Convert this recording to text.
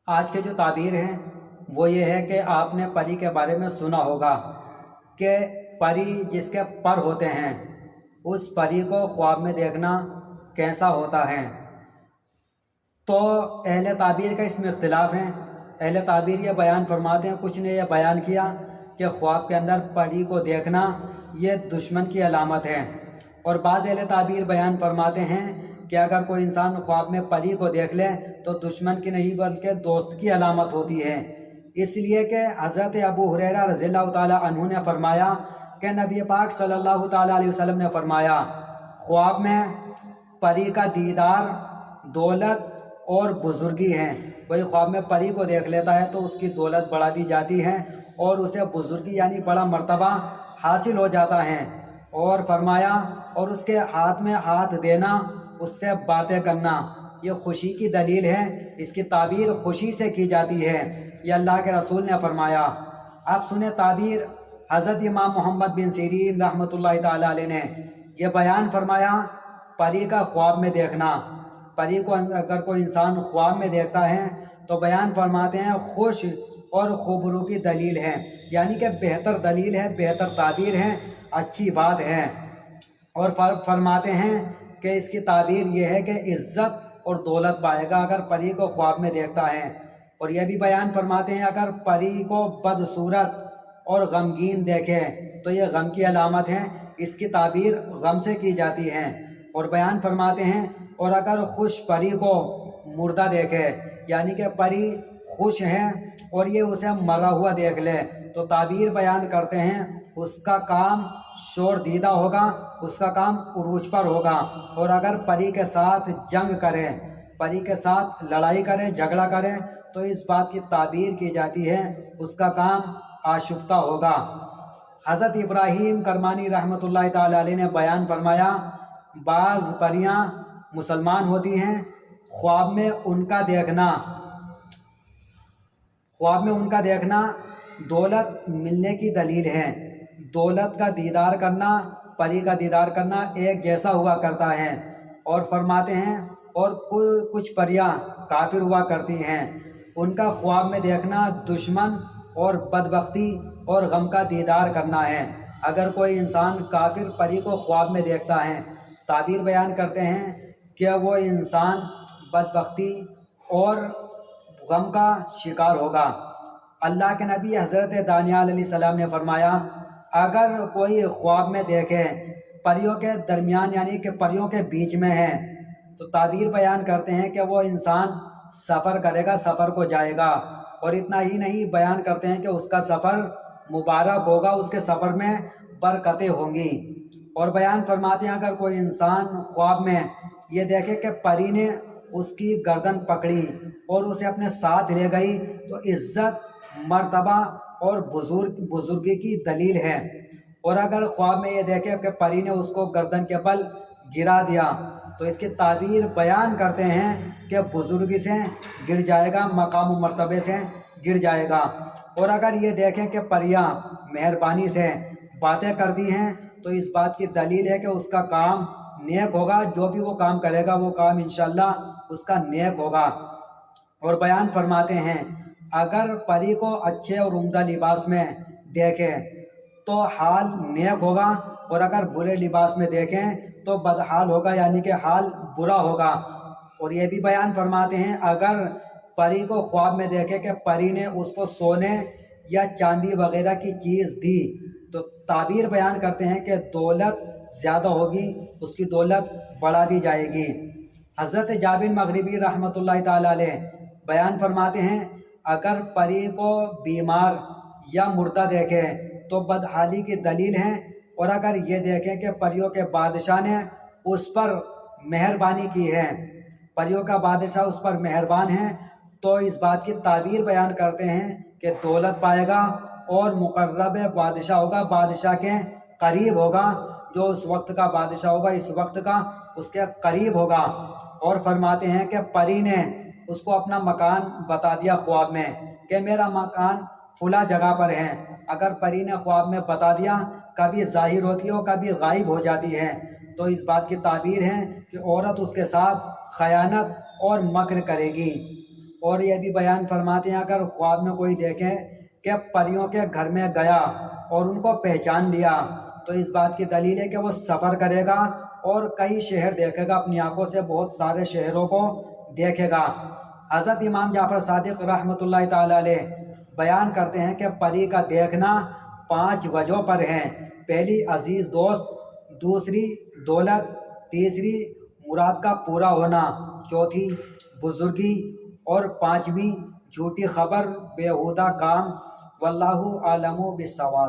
آج کے جو تعبیر ہیں وہ یہ ہے کہ آپ نے پری کے بارے میں سنا ہوگا کہ پری جس کے پر ہوتے ہیں اس پری کو خواب میں دیکھنا کیسا ہوتا ہے۔ تو اہل تعبیر کا اس میں اختلاف ہے۔ اہل تعبیر یہ بیان فرماتے ہیں، کچھ نے یہ بیان کیا کہ خواب کے اندر پری کو دیکھنا یہ دشمن کی علامت ہے، اور بعض اہل تعبیر بیان فرماتے ہیں کہ اگر کوئی انسان خواب میں پری کو دیکھ لے تو دشمن کی نہیں بلکہ دوست کی علامت ہوتی ہے، اس لیے کہ حضرت ابو ہریرہ رضی اللہ تعالیٰ عنہ نے فرمایا کہ نبی پاک صلی اللہ تعالیٰ علیہ وسلم نے فرمایا خواب میں پری کا دیدار دولت اور بزرگی ہے۔ کوئی خواب میں پری کو دیکھ لیتا ہے تو اس کی دولت بڑھا دی جاتی ہے اور اسے بزرگی یعنی بڑا مرتبہ حاصل ہو جاتا ہے، اور فرمایا اور اس کے ہاتھ میں ہاتھ دینا، اس سے باتیں کرنا یہ خوشی کی دلیل ہے، اس کی تعبیر خوشی سے کی جاتی ہے، یہ اللہ کے رسول نے فرمایا۔ آپ سنیں تعبیر حضرت امام محمد بن سیرین رحمۃ اللہ تعالیٰ علیہ نے یہ بیان فرمایا پری کا خواب میں دیکھنا۔ پری کو اگر کوئی انسان خواب میں دیکھتا ہے تو بیان فرماتے ہیں خوش اور خوبرو کی دلیل ہے، یعنی کہ بہتر دلیل ہے، بہتر تعبیر ہے، اچھی بات ہے، اور فرماتے ہیں کہ اس کی تعبیر یہ ہے کہ عزت اور دولت پائے گا اگر پری کو خواب میں دیکھتا ہے۔ اور یہ بھی بیان فرماتے ہیں اگر پری کو بدصورت اور غمگین دیکھے تو یہ غم کی علامت ہے، اس کی تعبیر غم سے کی جاتی ہے۔ اور بیان فرماتے ہیں اور اگر خوش پری کو مردہ دیکھے یعنی کہ پری خوش ہے اور یہ اسے مرا ہوا دیکھ لے تو تعبیر بیان کرتے ہیں اس کا کام شور دیدہ ہوگا، اس کا کام عروج پر ہوگا، اور اگر پری کے ساتھ جنگ کرے، پری کے ساتھ لڑائی کرے، جھگڑا کرے تو اس بات کی تعبیر کی جاتی ہے اس کا کام آشفتہ ہوگا۔ حضرت ابراہیم کرمانی رحمۃ اللہ تعالیٰ علیہ نے بیان فرمایا بعض پریاں مسلمان ہوتی ہیں، خواب میں ان کا دیکھنا دولت ملنے کی دلیل ہے۔ دولت کا دیدار کرنا، پری کا دیدار کرنا ایک جیسا ہوا کرتا ہے، اور فرماتے ہیں اور کچھ پریاں کافر ہوا کرتی ہیں، ان کا خواب میں دیکھنا دشمن اور بدبختی اور غم کا دیدار کرنا ہے۔ اگر کوئی انسان کافر پری کو خواب میں دیکھتا ہے، تعبیر بیان کرتے ہیں کہ وہ انسان بدبختی اور غم کا شکار ہوگا۔ اللہ کے نبی حضرت دانیال علیہ السلام نے فرمایا اگر کوئی خواب میں دیکھے پریوں کے درمیان یعنی کہ پریوں کے بیچ میں ہے تو تعبیر بیان کرتے ہیں کہ وہ انسان سفر کرے گا، سفر کو جائے گا، اور اتنا ہی نہیں بیان کرتے ہیں کہ اس کا سفر مبارک ہوگا، اس کے سفر میں برکتیں ہوں گی۔ اور بیان فرماتے ہیں اگر کوئی انسان خواب میں یہ دیکھے کہ پری نے اس کی گردن پکڑی اور اسے اپنے ساتھ لے گئی تو عزت، مرتبہ اور بزرگی کی دلیل ہے، اور اگر خواب میں یہ دیکھے کہ پری نے اس کو گردن کے بل گرا دیا تو اس کی تعبیر بیان کرتے ہیں کہ بزرگی سے گر جائے گا، مقام و مرتبے سے گر جائے گا۔ اور اگر یہ دیکھیں کہ پریاں مہربانی سے باتیں کرتی ہیں تو اس بات کی دلیل ہے کہ اس کا کام نیک ہوگا، جو بھی وہ کام کرے گا وہ کام انشاءاللہ اس کا نیک ہوگا۔ اور بیان فرماتے ہیں اگر پری کو اچھے اور عمدہ لباس میں دیکھیں تو حال نیک ہوگا، اور اگر برے لباس میں دیکھیں تو بدحال ہوگا یعنی کہ حال برا ہوگا۔ اور یہ بھی بیان فرماتے ہیں اگر پری کو خواب میں دیکھے کہ پری نے اس کو سونے یا چاندی وغیرہ کی چیز دی تو تعبیر بیان کرتے ہیں کہ دولت زیادہ ہوگی، اس کی دولت بڑھا دی جائے گی۔ حضرت جابر مغربی رحمۃ اللہ تعالیٰ علیہ بیان فرماتے ہیں اگر پری کو بیمار یا مردہ دیکھے تو بدحالی کی دلیل ہے، اور اگر یہ دیکھیں کہ پریوں کے بادشاہ نے اس پر مہربانی کی ہے، پریوں کا بادشاہ اس پر مہربان ہے تو اس بات کی تعبیر بیان کرتے ہیں کہ دولت پائے گا اور مقرب بادشاہ ہوگا، بادشاہ کے قریب ہوگا، جو اس وقت کا بادشاہ ہوگا اس وقت کا اس کے قریب ہوگا۔ اور فرماتے ہیں کہ پری نے اس کو اپنا مکان بتا دیا خواب میں کہ میرا مکان فلاں جگہ پر ہے۔ اگر پری نے خواب میں بتا دیا، کبھی ظاہر ہوتی ہے اور کبھی غائب ہو جاتی ہے، تو اس بات کی تعبیر ہے کہ عورت اس کے ساتھ خیانت اور مکر کرے گی۔ اور یہ بھی بیان فرماتے ہیں اگر خواب میں کوئی دیکھے کہ پریوں کے گھر میں گیا اور ان کو پہچان لیا تو اس بات کی دلیل ہے کہ وہ سفر کرے گا اور کئی شہر دیکھے گا، اپنی آنکھوں سے بہت سارے شہروں کو دیکھے گا۔ حضرت امام جعفر صادق رحمۃ اللہ تعالی علیہ بیان کرتے ہیں کہ پری کا دیکھنا 5 وجہوں پر ہے۔ پہلی عزیز دوست، دوسری دولت، تیسری مراد کا پورا ہونا، چوتھی بزرگی، اور 5ویں جھوٹی خبر، بیہودہ کام۔ واللہ اعلم بالصواب۔